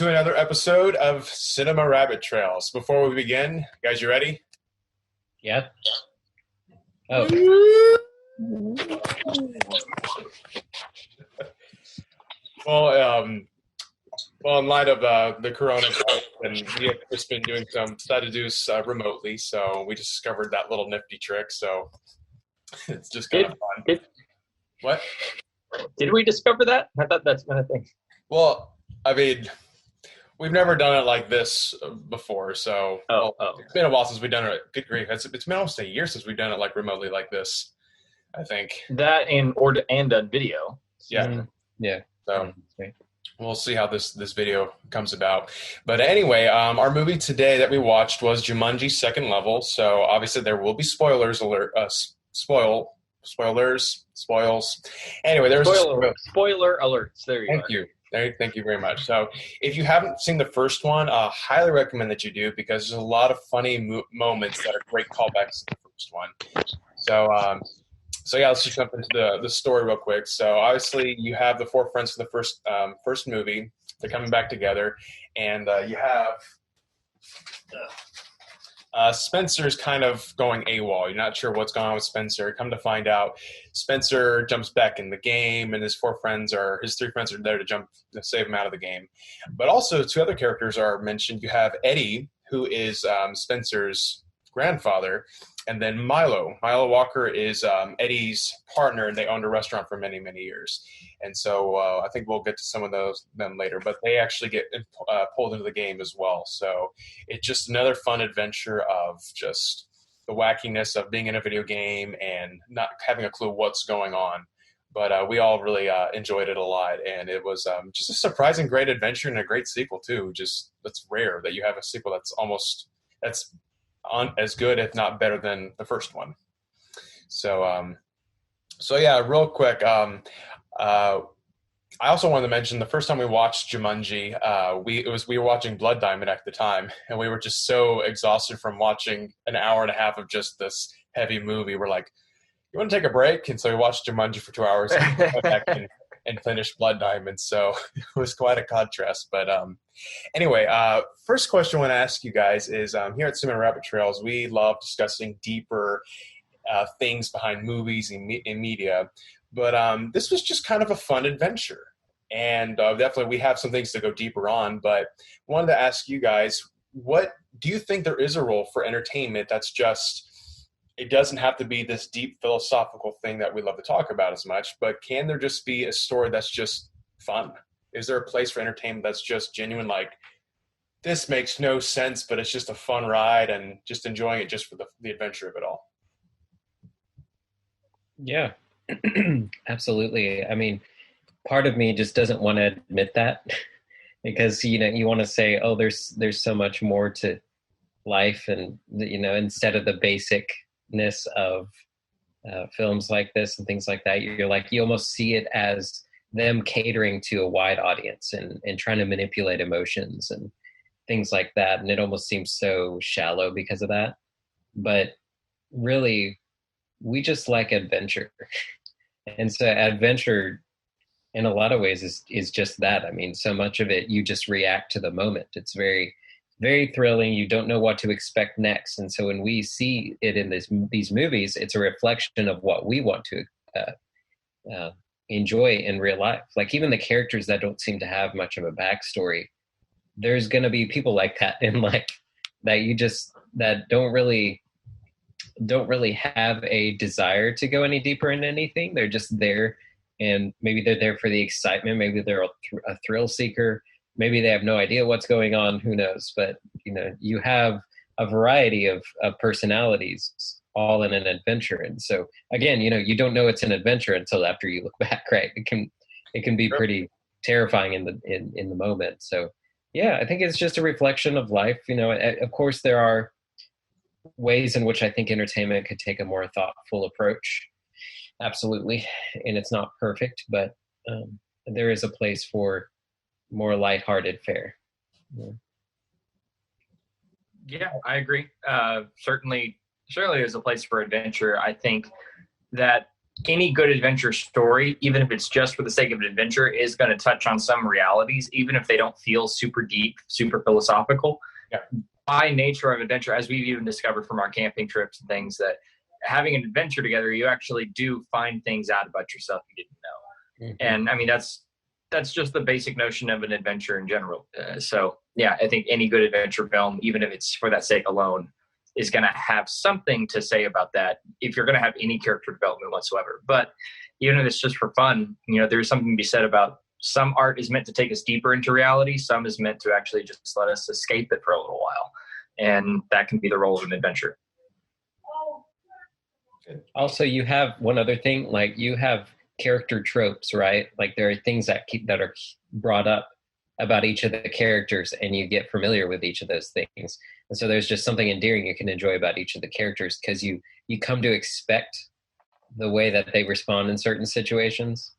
to another episode of Cinema Rabbit Trails. Before we begin, guys, you ready? Yeah. Oh. Well, in light of the coronavirus, and we have just been doing some studies remotely, so we discovered that little nifty trick. So it's just kind of fun. What? Did we discover that? I thought that's been a thing. Well, I mean, we've never done it like this before, so it's been a while since we've done it. Good grief, it's been almost a year since we've done it like remotely like this, I think. That and done video. Yeah. Yeah. So we'll see how this video comes about. But anyway, our movie today that we watched was Jumanji Second Level. So obviously there will be spoilers alert. Spoils. Anyway, there's spoiler alerts. There you go. Thank you very much. So if you haven't seen the first one, highly recommend that you do, because there's a lot of funny moments that are great callbacks to the first one. So yeah, let's just jump into the story real quick. So obviously you have the four friends from the first movie. They're coming back together, and you have Spencer's kind of going AWOL. You're not sure what's going on with Spencer. Come to find out, Spencer jumps back in the game, and his three friends are there to save him out of the game. But also two other characters are mentioned. You have Eddie, who is Spencer's grandfather, and then Milo. Milo Walker is Eddie's partner, and they owned a restaurant for many, many years. And so I think we'll get to some of them later, but they actually get pulled into the game as well. So it's just another fun adventure of just the wackiness of being in a video game and not having a clue what's going on. But we all really enjoyed it a lot, and it was just a surprising great adventure and a great sequel too. Just that's rare that you have a sequel that's as good, if not better, than the first one. So yeah, real quick. I also wanted to mention the first time we watched Jumanji, we were watching Blood Diamond at the time, and we were just so exhausted from watching an hour and a half of just this heavy movie. We're like, you want to take a break? And so we watched Jumanji for 2 hours and went back and finished Blood Diamond. So it was quite a contrast. But anyway, first question I want to ask you guys is, here at Cinema Rabbit Trails, we love discussing deeper things behind movies and media. But this was just kind of a fun adventure. And definitely we have some things to go deeper on. But wanted to ask you guys, what do you think there is a role for entertainment that's just, it doesn't have to be this deep philosophical thing that we love to talk about as much, but can there just be a story that's just fun? Is there a place for entertainment that's just genuine, like, this makes no sense, but it's just a fun ride and just enjoying it just for the adventure of it all? Yeah, absolutely. I mean, part of me just doesn't want to admit that because, you want to say, oh, there's so much more to life, and, instead of the basicness of films like this and things like that, you almost see it as them catering to a wide audience and trying to manipulate emotions and things like that. And it almost seems so shallow because of that. But really, we just like adventure. And so adventure in a lot of ways is just that. I mean, so much of it, you just react to the moment. It's very, very thrilling. You don't know what to expect next. And so when we see it in these movies, it's a reflection of what we want to enjoy in real life. Like even the characters that don't seem to have much of a backstory, there's going to be people like that in life that don't really have a desire to go any deeper into anything. They're just there, and maybe they're there for the excitement. Maybe they're a thrill seeker. Maybe they have no idea what's going on. Who knows? But, you have a variety of personalities all in an adventure. And so again, you don't know it's an adventure until after you look back, right? It can be pretty terrifying in the moment. So yeah, I think it's just a reflection of life. Of course there are ways in which I think entertainment could take a more thoughtful approach. Absolutely. And it's not perfect, but there is a place for more lighthearted fare. Yeah, I agree. Certainly there's a place for adventure. I think that any good adventure story, even if it's just for the sake of an adventure, is going to touch on some realities, even if they don't feel super deep, super philosophical. Yeah. By nature of adventure, as we've even discovered from our camping trips and things, that having an adventure together, you actually do find things out about yourself you didn't know. Mm-hmm. And I mean, that's just the basic notion of an adventure in general. So yeah, I think any good adventure film, even if it's for that sake alone, is going to have something to say about that if you're going to have any character development whatsoever. But even if it's just for fun, there's something to be said about some art is meant to take us deeper into reality. Some is meant to actually just let us escape it for a little while. And that can be the role of an adventure. Also, you have one other thing, like you have character tropes, right? Like there are things that are brought up about each of the characters, and you get familiar with each of those things. And so there's just something endearing you can enjoy about each of the characters, because you come to expect the way that they respond in certain situations.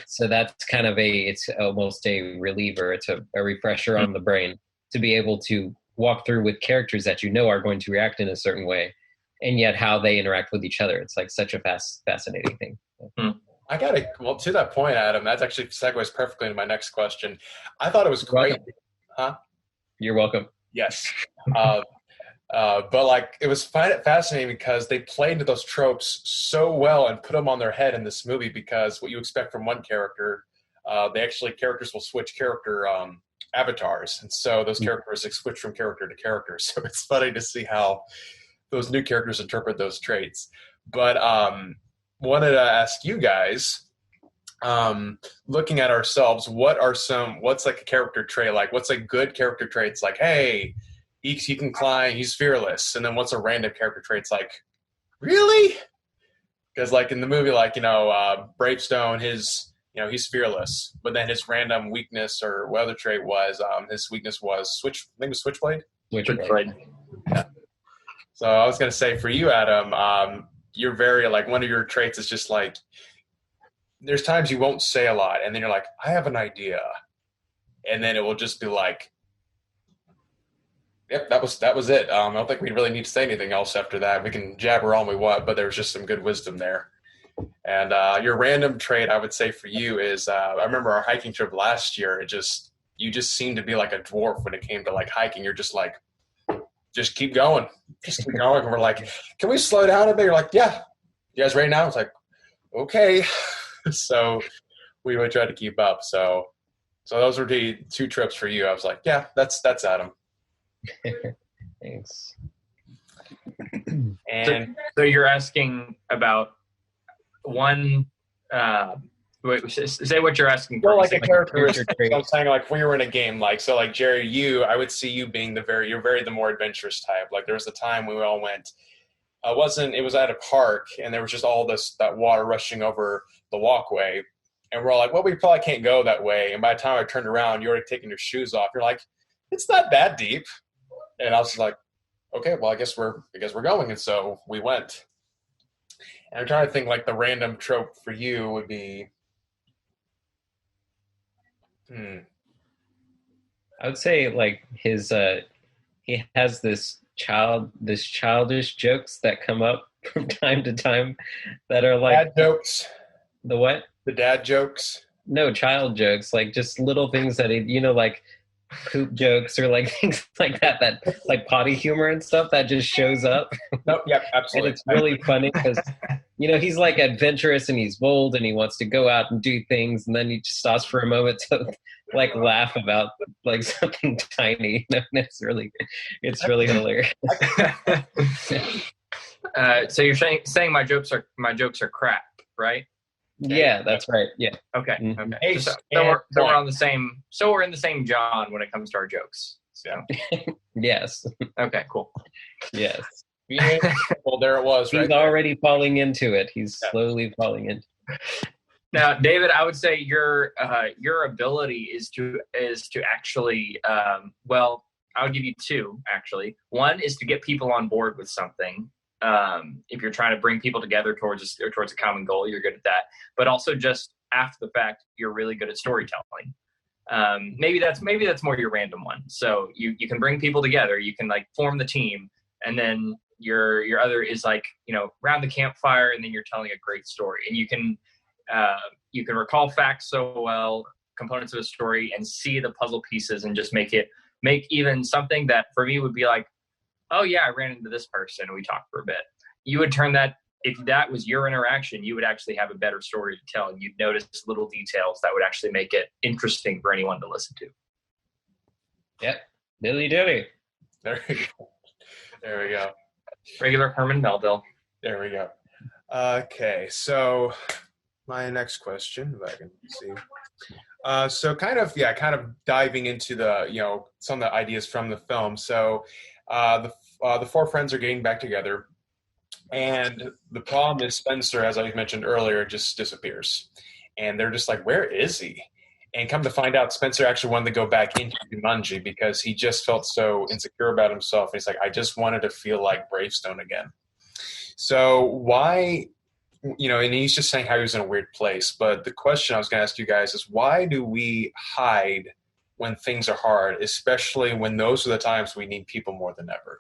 So that's kind of it's almost a reliever. It's a refresher on the brain to be able to walk through with characters that are going to react in a certain way, and yet how they interact with each other. It's like such a fascinating thing. Well, to that point, Adam, that actually segues perfectly into my next question. I thought it was great. Welcome. Huh? You're welcome. Yes. But like, it was fascinating because they played into those tropes so well and put them on their head in this movie, because what you expect from one character, characters will switch character avatars. And so those characters switch from character to character. So it's funny to see how those new characters interpret those traits. But wanted to ask you guys, looking at ourselves, what's like a character trait? Like, what's a good character trait? It's like, hey, he can climb, he's fearless. And then what's a random character trait? It's like, really? Because like in the movie, like, Bravestone, he's fearless, but then his random weakness or what other trait was, his weakness was Switchblade? Switchblade. Yeah. So I was going to say for you, Adam, you're very, like, one of your traits is just like, there's times you won't say a lot, and then you're like, I have an idea. And then it will just be like, yep, that was it. I don't think we really need to say anything else after that. We can jabber all we want, but there was just some good wisdom there. And your random trait, I would say for you is, I remember our hiking trip last year, you just seemed to be like a dwarf when it came to like hiking. You're just like, just keep going. Just keep going. And we're like, can we slow down a bit? You're like, yeah. You guys ready now? It's like, okay. So we would try to keep up. So those were the two trips for you. I was like, yeah, that's Adam. Thanks. And so you're asking about one. Say what you're asking for. Well, like a characteristic. trait. So I'm saying, like, when you were in a game, like, so like Jerry, I would see you being the more adventurous type. Like, there was a time we all went. It was at a park, and there was just all that water rushing over the walkway, and we're all like, well, we probably can't go that way. And by the time I turned around, you're already taking your shoes off. You're like, it's not that deep. And I was just like, okay, well, I guess we're going. And so we went. And I'm trying to think, like, the random trope for you would be, I would say like his he has this childish jokes that come up from time to time that are like dad jokes. The what? The dad jokes. No, child jokes, like just little things that like poop jokes or like things like that like potty humor and stuff that just shows up. Nope, yep, absolutely. And it's really funny because he's like adventurous and he's bold and he wants to go out and do things, and then he just stops for a moment to like laugh about like something tiny. And it's really hilarious. So you're saying my jokes are crap, right? Yeah, that's right. Yeah. Okay. Mm-hmm. Okay. So we're on the same. So we're in the same John when it comes to our jokes. So. Yes. Okay. Cool. Yes. Yeah. Well, there it was. He's already falling into it. He's slowly falling into. Now, David, I would say your ability is to actually. Well, I would give you two actually. One is to get people on board with something. If you're trying to bring people together towards a common goal, you're good at that. But also, just after the fact, you're really good at storytelling. Maybe that's more your random one. So you can bring people together. You can like form the team, and then Your other is like, around the campfire, and then you're telling a great story, and you can recall facts so well, components of a story, and see the puzzle pieces, and just make even something that for me would be like, oh yeah, I ran into this person and we talked for a bit. You would turn that, if that was your interaction, you would actually have a better story to tell, and you'd notice little details that would actually make it interesting for anyone to listen to. Yep. Dilly dilly. There we go. Regular Herman Melville. There we go. Okay, so my next question, if I can see. So kind of diving into the, some of the ideas from the film. So the four friends are getting back together, and the problem is Spencer, as I mentioned earlier, just disappears. And they're just like, where is he? And come to find out, Spencer actually wanted to go back into Jumanji because he just felt so insecure about himself. He's like, I just wanted to feel like Bravestone again. So why, and he's just saying how he was in a weird place. But the question I was going to ask you guys is, why do we hide when things are hard, especially when those are the times we need people more than ever?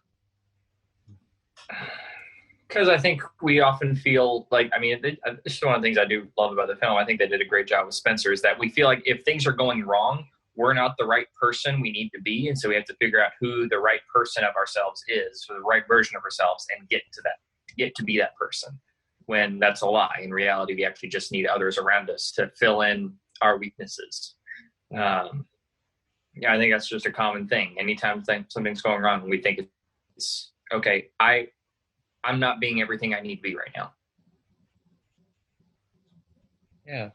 Because I think we often feel like, this is one of the things I do love about the film. I think they did a great job with Spencer, is that we feel like if things are going wrong, we're not the right person we need to be. And so we have to figure out who the right person of ourselves is, or the right version of ourselves, and get to be that person, when that's a lie. In reality, we actually just need others around us to fill in our weaknesses. I think that's just a common thing. Anytime something's going wrong, we think it's okay, I'm not being everything I need to be right now. Yeah.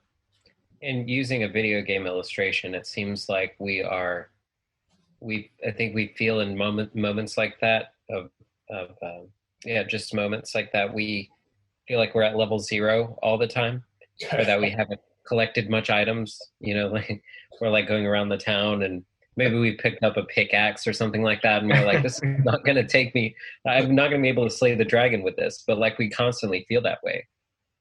And using a video game illustration, it seems like I think we feel in moments like that just moments like that, we feel like we're at level 0 all the time, or that we haven't collected much items, like we're like going around the town, and maybe we picked up a pickaxe or something like that, and we're like, this is not going to take me, I'm not going to be able to slay the dragon with this. But like, we constantly feel that way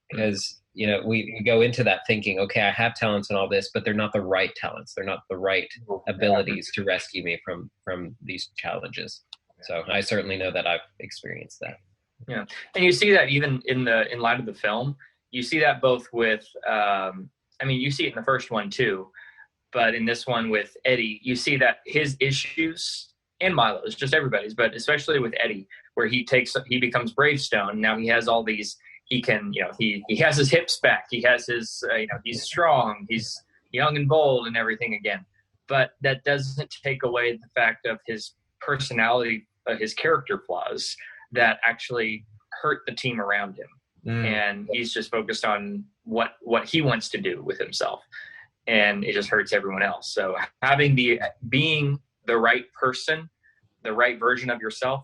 because, we go into that thinking, okay, I have talents and all this, but they're not the right talents. They're not the right abilities to rescue me from these challenges. So I certainly know that I've experienced that. Yeah. And you see that even in light of the film, you see that both with, you see it in the first one too, but in this one with Eddie, you see that his issues, and Milo's, just everybody's, but especially with Eddie, where he becomes Bravestone. Now he has all these, he can, he has his hips back. He has his, he's strong, he's young and bold and everything again. But that doesn't take away the fact of his personality, his character flaws that actually hurt the team around him. And he's just focused on what he wants to do with himself. And it just hurts everyone else. So being the right person, the right version of yourself,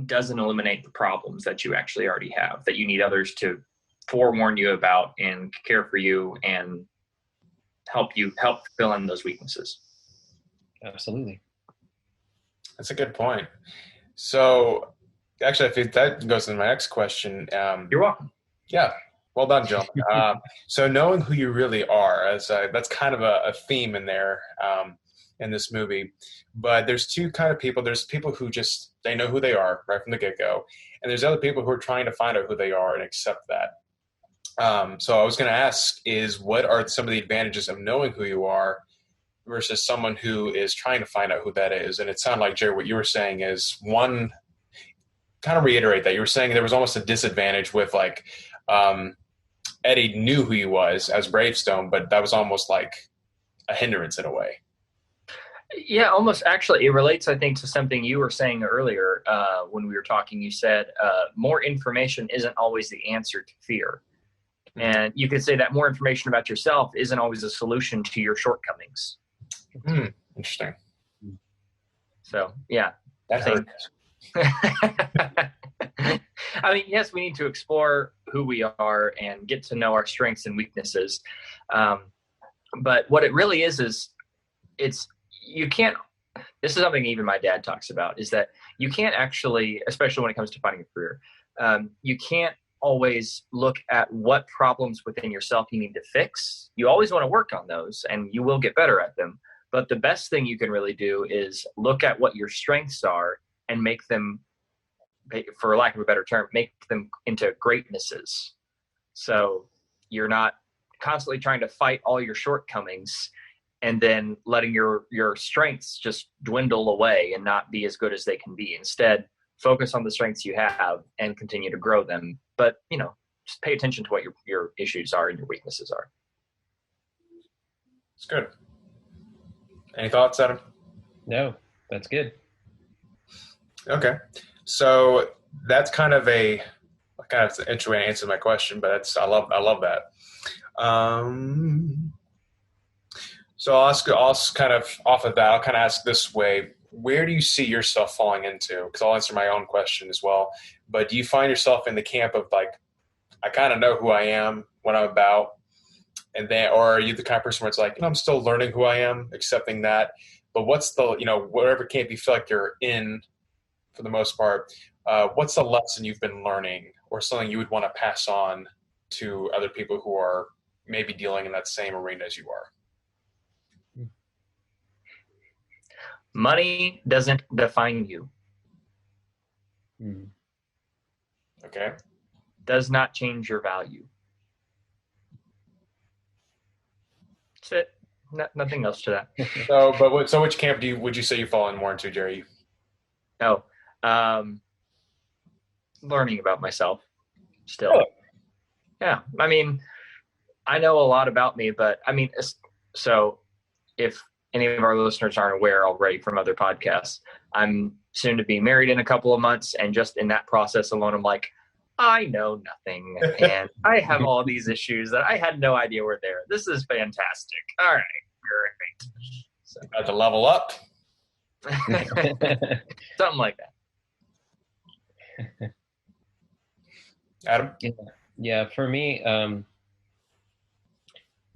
doesn't eliminate the problems that you actually already have, that you need others to forewarn you about and care for you and help fill in those weaknesses. Absolutely. That's a good point. So actually, I think that goes to my next question. You're welcome. Yeah. Well done, John. So knowing who you really are, that's kind of a theme in there in this movie. But there's two kind of people. There's people who just, they know who they are right from the get-go. And there's other people who are trying to find out who they are and accept that. So I was going to ask is, what are some of the advantages of knowing who you are versus someone who is trying to find out who that is? And it sounded like, Jerry, what you were saying is, one, kind of reiterate that. You were saying there was almost a disadvantage with like, Eddie knew who he was as Bravestone, but that was almost like a hindrance in a way. Yeah, almost. Actually, it relates, I think, to something you were saying earlier when we were talking. You said more information isn't always the answer to fear. And you could say that more information about yourself isn't always a solution to your shortcomings. Interesting. So, yeah. That hurts. I mean, yes, we need to explore who we are and get to know our strengths and weaknesses. But what it really is you can't, this is something even my dad talks about, is that you can't actually, especially when it comes to finding a career, you can't always look at what problems within yourself you need to fix. You always want to work on those and you will get better at them. But the best thing you can really do is look at what your strengths are and make them for lack of a better term, make them into greatnesses. So you're not constantly trying to fight all your shortcomings and then letting your strengths just dwindle away and not be as good as they can be. Instead, focus on the strengths you have and continue to grow them. But, just pay attention to what your issues are and your weaknesses are. It's good. Any thoughts, Adam? No, that's good. Okay. So that's kind of an interesting way to answer my question, but I love that. So I'll kind of off of that, I'll kind of ask this way: where do you see yourself falling into? Because I'll answer my own question as well. But do you find yourself in the camp of like, I kind of know who I am, what I'm about, and then, or are you the kind of person where it's like, I'm still learning who I am, accepting that, but what's the, whatever camp you feel like you're in, for the most part, what's the lesson you've been learning, or something you would want to pass on to other people who are maybe dealing in that same arena as you are? Money doesn't define you. Okay. Does not change your value. That's it. Nothing else to that. So which camp would you say you fall in more into, Jerry? Learning about myself still. Oh. Yeah. I mean, I know a lot about me, but so if any of our listeners aren't aware already from other podcasts, I'm soon to be married in a couple of months. And just in that process alone, I'm like, I know nothing. And I have all these issues that I had no idea were there. This is fantastic. All right. Great. So, about to level up. Something like that. Adam? Yeah, for me,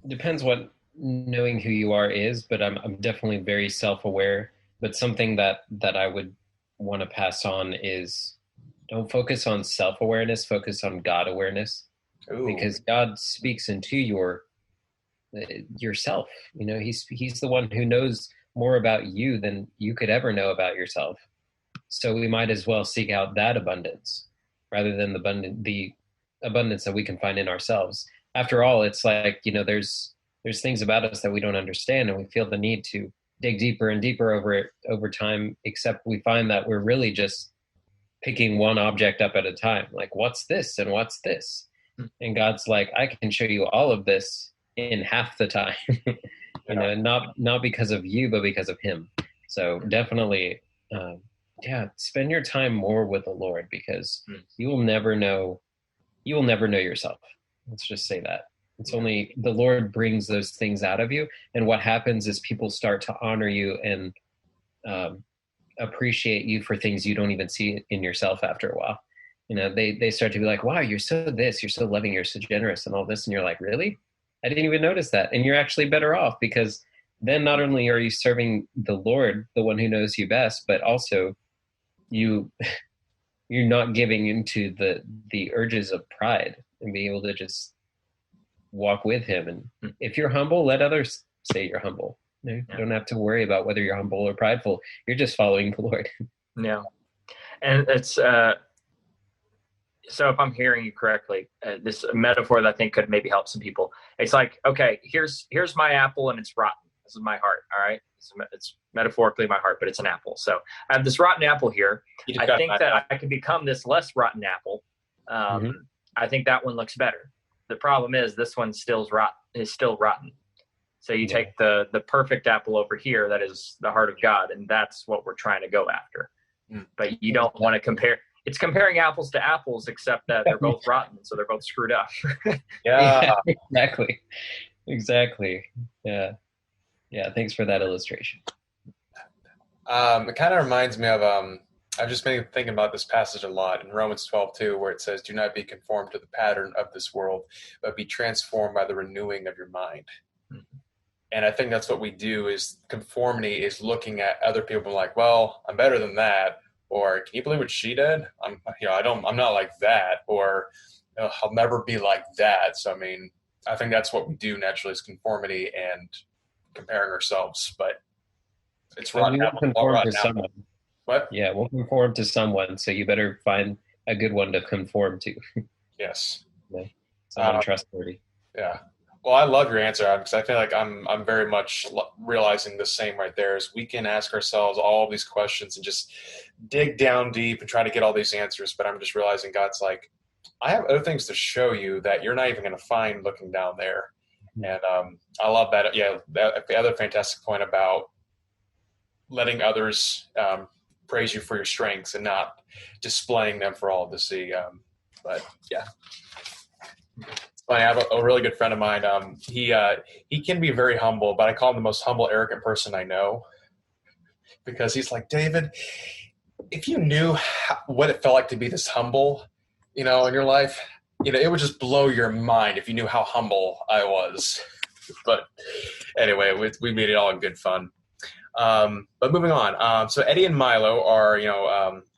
depends what knowing who you are is, but I'm definitely very self-aware. But something that I would want to pass on is, don't focus on self-awareness, focus on God awareness. Ooh. Because God speaks into yourself. He's the one who knows more about you than you could ever know about yourself. So we might as well seek out that abundance rather than the abundance that we can find in ourselves. After all, it's like, there's things about us that we don't understand, and we feel the need to dig deeper and deeper over time, except we find that we're really just picking one object up at a time. Like, what's this and what's this? And God's like, I can show you all of this in half the time. Not because of you, but because of him. So definitely, spend your time more with the Lord, because you will never know yourself. Let's just say that. It's only the Lord brings those things out of you. And what happens is people start to honor you and appreciate you for things you don't even see in yourself after a while. They start to be like, wow, you're so this, you're so loving, you're so generous and all this. And you're like, really? I didn't even notice that. And you're actually better off, because then not only are you serving the Lord, the one who knows you best, but also you're not giving into the urges of pride and being able to just walk with him. And if you're humble, let others say you're humble. You don't have to worry about whether you're humble or prideful. You're just following the Lord. Yeah. And it's, so if I'm hearing you correctly, this metaphor that I think could maybe help some people. It's like, okay, here's my apple and it's rotten. This is my heart. All right. It's metaphorically my heart, but it's an apple. So I have this rotten apple here. I think that I can become this less rotten apple. I think that one looks better. The problem is this one is still rotten. So you take the perfect apple over here, that is the heart of God, and that's what we're trying to go after. But you don't want to compare. It's comparing apples to apples, except that they're both rotten, so they're both screwed up. Yeah, exactly. Yeah. Thanks for that illustration. It kind of reminds me of I've just been thinking about this passage a lot in Romans 12:2, where it says, "Do not be conformed to the pattern of this world, but be transformed by the renewing of your mind." And I think that's what we do. Is conformity is looking at other people like, well, I'm better than that, or can you believe what she did? I'm not like that, or I'll never be like that. So I think that's what we do naturally, is conformity and comparing ourselves. But it's rotten apple. Conform to someone. What? Yeah, we'll conform to someone, so you better find a good one to conform to. Yes. Yeah, someone Um, trustworthy. yeah. Well, I love your answer, Adam, because I feel like I'm very much realizing the same right there. Is we can ask ourselves all these questions and just dig down deep and try to get all these answers, but I'm just realizing God's like, I have other things to show you that you're not even going to find looking down there. And I love that. Yeah, the other fantastic point about letting others praise you for your strengths and not displaying them for all to see. But yeah, it's funny. I have a really good friend of mine. He can be very humble, but I call him the most humble, arrogant person I know, because he's like, David, if you knew what it felt like to be this humble, in your life, it would just blow your mind if you knew how humble I was. But anyway, we made it all in good fun. But moving on. So Eddie and Milo are,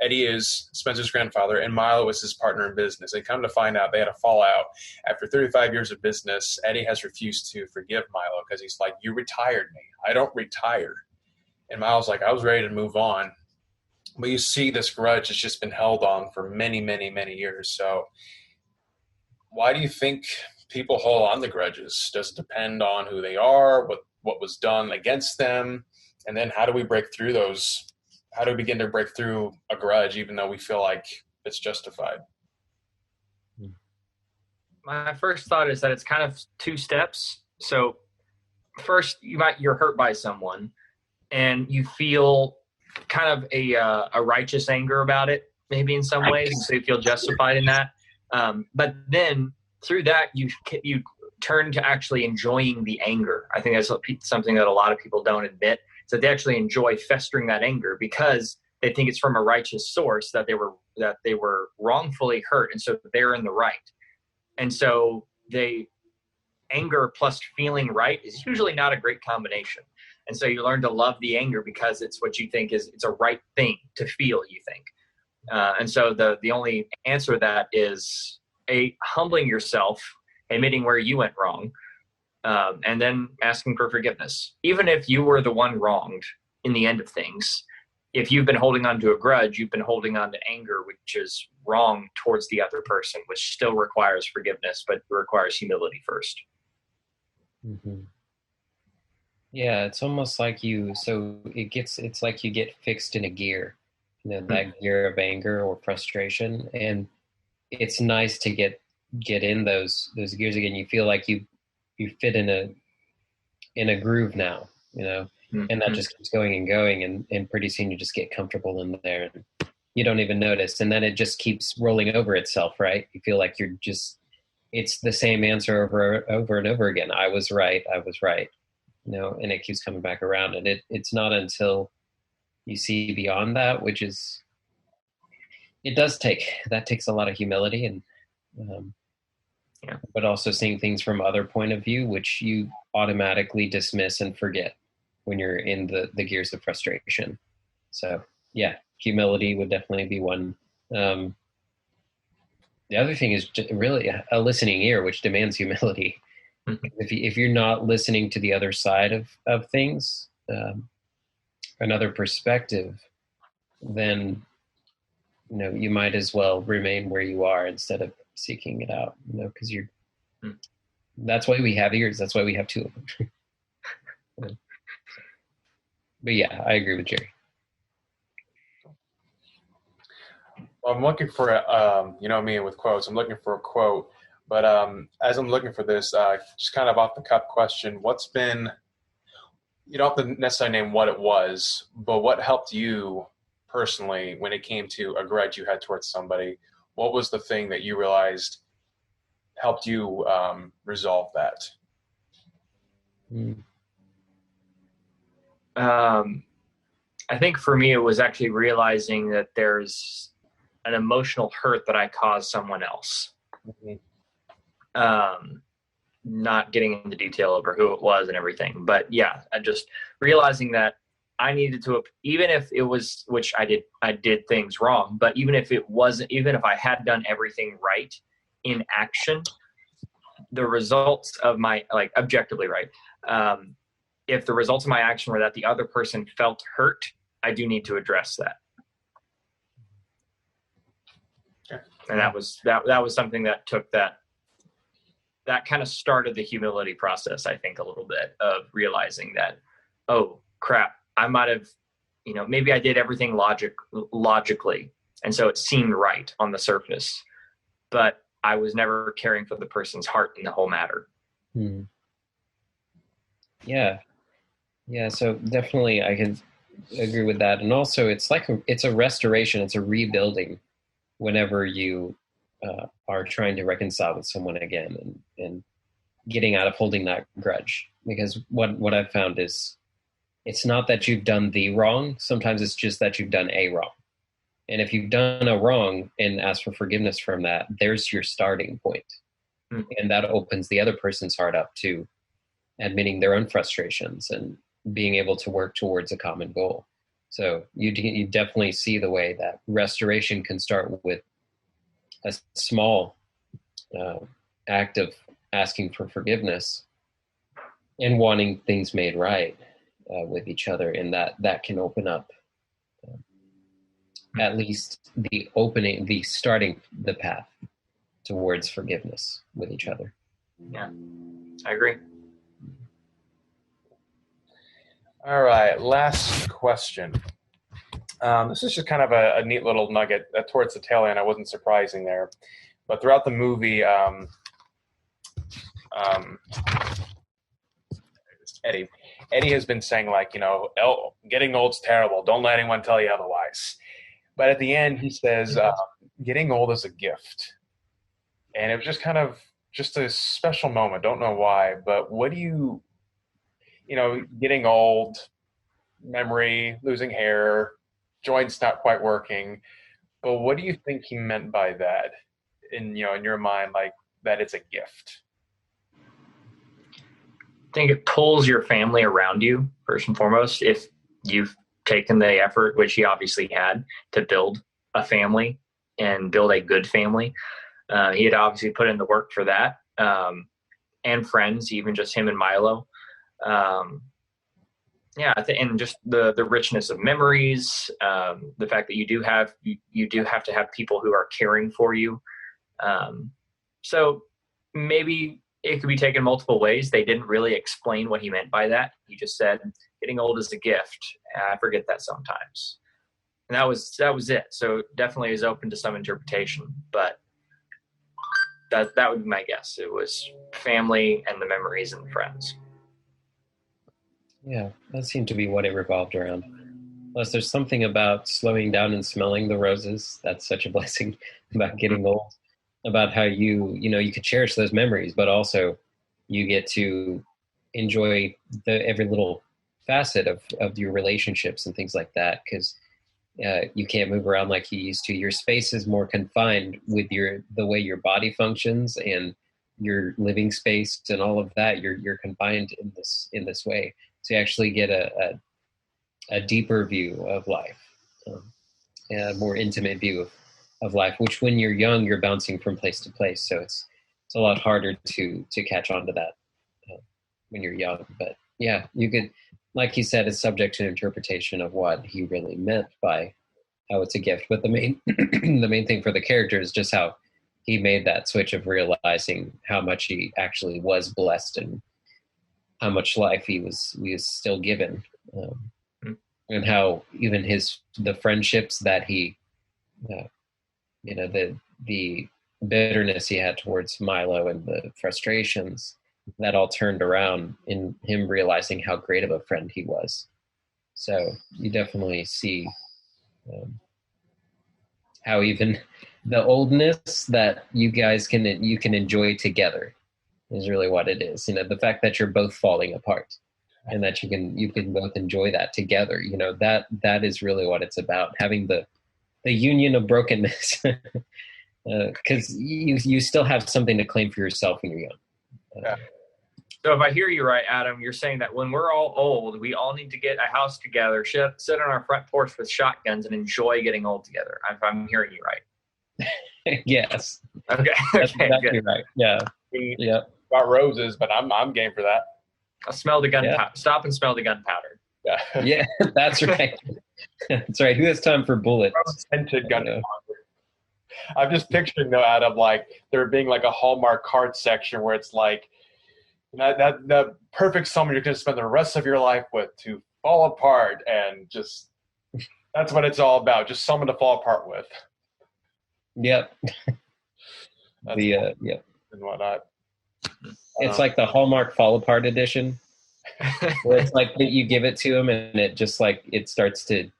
Eddie is Spencer's grandfather and Milo is his partner in business. They come to find out they had a fallout. After 35 years of business, Eddie has refused to forgive Milo because he's like, you retired me. I don't retire. And Milo's like, I was ready to move on. But you see this grudge has just been held on for many, many, many years. So why do you think people hold on to grudges? Does it depend on who they are, what was done against them? And then how do we break through those? How do we begin to break through a grudge even though we feel like it's justified? My first thought is that it's kind of two steps. So first, you're hurt by someone and you feel kind of a righteous anger about it, maybe in some ways, so you feel justified in that. But then through that, you turn to actually enjoying the anger. I think that's something that a lot of people don't admit, is that they actually enjoy festering that anger because they think it's from a righteous source, that they were wrongfully hurt, and so they're in the right. And so anger plus feeling right is usually not a great combination. And so you learn to love the anger because it's what you think it's a right thing to feel, you think. And so the only answer to that is humbling yourself, admitting where you went wrong, and then asking for forgiveness. Even if you were the one wronged in the end of things, if you've been holding on to a grudge, you've been holding on to anger, which is wrong towards the other person, which still requires forgiveness, but requires humility first. Mm-hmm. Yeah, it's almost like it's like you get fixed in a gear, that gear of anger or frustration. And it's nice to get in those gears again. You feel like you fit in a groove now, and that just keeps going and going. And pretty soon you just get comfortable in there and you don't even notice. And then it just keeps rolling over itself, right? You feel like it's the same answer over and over again. I was right. And it keeps coming back around. And it's not until you see beyond that, which is, that takes a lot of humility and, but also seeing things from other point of view, which you automatically dismiss and forget when you're in the gears of frustration. So yeah, humility would definitely be one. The other thing is really a listening ear, which demands humility. If you're not listening to the other side of things, another perspective, then you might as well remain where you are instead of seeking it out. Because that's why we have ears. That's why we have two of them. But yeah, I agree with Jerry. Well, I'm looking for me with quotes. I'm looking for a quote. But as I'm looking for this, just kind of off the cuff question, what's been, you don't have to necessarily name what it was, but what helped you personally when it came to a grudge you had towards somebody? What was the thing that you realized helped you resolve that? I think for me, it was actually realizing that there's an emotional hurt that I caused someone else. Mm-hmm. Not getting into detail over who it was and everything, but yeah, I just realizing that I needed to, even if it was, which I did things wrong, but even if I had done everything right in action, the results of my, objectively right, if the results of my action were that the other person felt hurt, I do need to address that. And that was something that took that kind of started the humility process, I think, a little bit, of realizing that, oh crap, I might have, maybe I did everything logically, and so it seemed right on the surface, but I was never caring for the person's heart in the whole matter. Yeah, so definitely I can agree with that. And also it's a restoration, it's a rebuilding whenever you are trying to reconcile with someone again, and getting out of holding that grudge. Because what I've found is, it's not that you've done the wrong, sometimes it's just that you've done a wrong. And if you've done a wrong and ask for forgiveness from that, there's your starting point. And that opens the other person's heart up to admitting their own frustrations and being able to work towards a common goal. So you definitely see the way that restoration can start with a small act of asking for forgiveness and wanting things made right with each other, and that can open up at least the starting the path towards forgiveness with each other. Yeah, I agree. All right, last question. This is just kind of a neat little nugget towards the tail end. I wasn't surprising there, but throughout the movie, Eddie has been saying, like, getting old's terrible. Don't let anyone tell you otherwise. But at the end, he says, getting old is a gift. And it was just kind of just a special moment. Don't know why, but what do you, getting old, memory, losing hair, joints not quite working. But what do you think he meant by that in your mind, like that it's a gift? I think it pulls your family around you, first and foremost, if you've taken the effort, which he obviously had, to build a family and build a good family. He had obviously put in the work for that, and friends, even just him and Milo. And just the richness of memories, the fact that you do have to have people who are caring for you. So maybe it could be taken multiple ways. They didn't really explain what he meant by that. He just said, getting old is a gift. I forget that sometimes. And that was it. So definitely is open to some interpretation, but that would be my guess. It was family and the memories and the friends. Yeah, that seemed to be what it revolved around. Plus, there's something about slowing down and smelling the roses. That's such a blessing about getting old. About how you could cherish those memories, but also you get to enjoy every little facet of your relationships and things like that, because you can't move around like you used to. Your space is more confined with the way your body functions and your living space and all of that. You're confined in this way, so you actually get a deeper view of life, and a more intimate view of life, which when you're young, you're bouncing from place to place. So it's a lot harder to catch on to that when you're young. But yeah, you could, like he said, it's subject to interpretation of what he really meant by how it's a gift. But the main the main thing for the character is just how he made that switch of realizing how much he actually was blessed and how much life he was still given, and how even the friendships that he the bitterness he had towards Milo and the frustrations, that all turned around in him realizing how great of a friend he was. So you definitely see how even the oldness that you guys can enjoy together is really what it is. The fact that you're both falling apart and that you can both enjoy that together. That is really what it's about, having the union of brokenness, because you still have something to claim for yourself when you're young. Yeah. So if I hear you right, Adam, you're saying that when we're all old, we all need to get a house together, sit on our front porch with shotguns, and enjoy getting old together. If I'm hearing you right. Yes. Okay. That's okay, exactly good. right. Yeah. Yeah. About roses, but I'm game for that. I'll smell the gunpowder. Stop and smell the gunpowder. Yeah. Yeah, that's right. That's right. Who has time for bullets? Scented gunpowder. I'm just picturing though, Adam, like there being like a Hallmark card section where it's like that the perfect someone you're going to spend the rest of your life with to fall apart, and just that's what it's all about. Just someone to fall apart with. Yep. That's Yep. And whatnot. It's like the Hallmark Fall Apart edition, where it's like you give it to them and it just like it starts to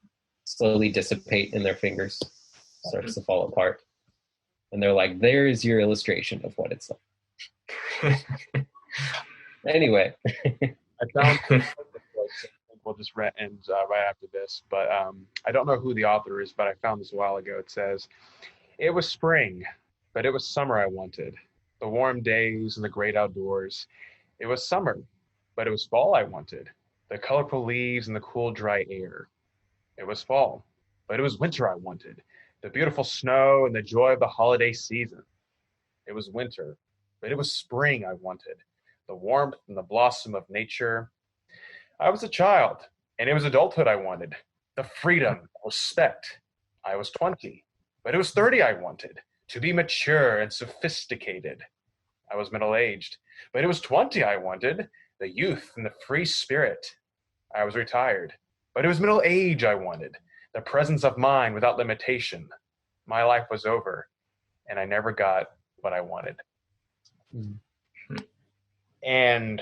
slowly dissipate in their fingers, starts to fall apart, and they're like, "There is your illustration of what it's like." Anyway, I found we'll just end right after this, but I don't know who the author is, but I found this a while ago. It says, "It was spring, but it was summer I wanted. The warm days and the great outdoors. It was summer, but it was fall I wanted. The colorful leaves and the cool, dry air. It was fall, but it was winter I wanted. The beautiful snow and the joy of the holiday season. It was winter, but it was spring I wanted. The warmth and the blossom of nature. I was a child, and it was adulthood I wanted. The freedom, respect. I was 20, but it was 30 I wanted. To be mature and sophisticated. I was middle-aged, but it was 20 I wanted. The youth and the free spirit. I was retired, but it was middle age I wanted. The presence of mind without limitation. My life was over, and I never got what I wanted." Mm-hmm. And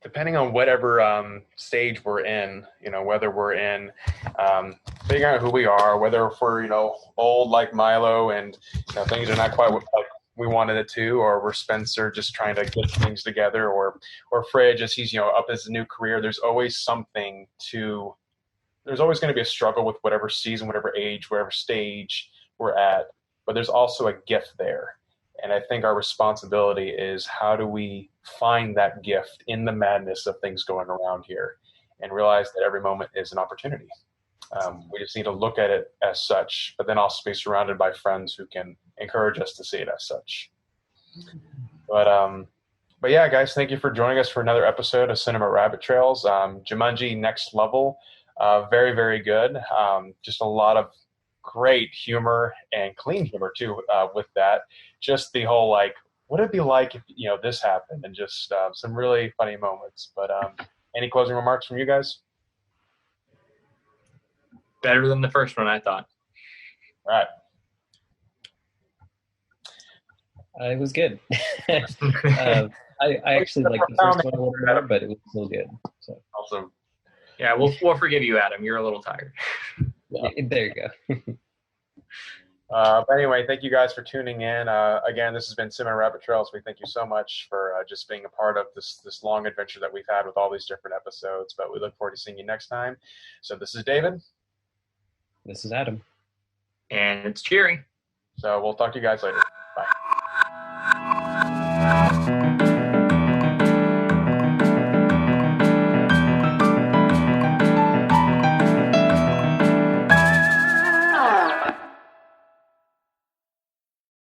depending on whatever stage we're in, whether we're in figuring out who we are, whether if we're, old like Milo and things are not quite like we wanted it to, or we're Spencer just trying to get things together, or Fridge as he's, up his new career, there's always going to be a struggle with whatever season, whatever age, whatever stage we're at, but there's also a gift there. And I think our responsibility is how do we find that gift in the madness of things going around here and realize that every moment is an opportunity. We just need to look at it as such, but then also be surrounded by friends who can encourage us to see it as such. But yeah, guys, thank you for joining us for another episode of Cinema Rabbit Trails. Jumanji Next Level, very, very good. Just a lot of great humor and clean humor too with that. Just the whole like, what would it be like if this happened, and just some really funny moments. But any closing remarks from you guys? Better than the first one, I thought. All right. it was good. I actually like the first one a little more, but it was still good. So. Awesome. Yeah, we'll forgive you, Adam. You're a little tired. Yeah, there you go. But anyway, thank you guys for tuning in. Again, this has been Cinema Rabbit Trails. We thank you so much for just being a part of this long adventure that we've had with all these different episodes. But we look forward to seeing you next time. So this is David. This is Adam. And it's Jerry. So we'll talk to you guys later.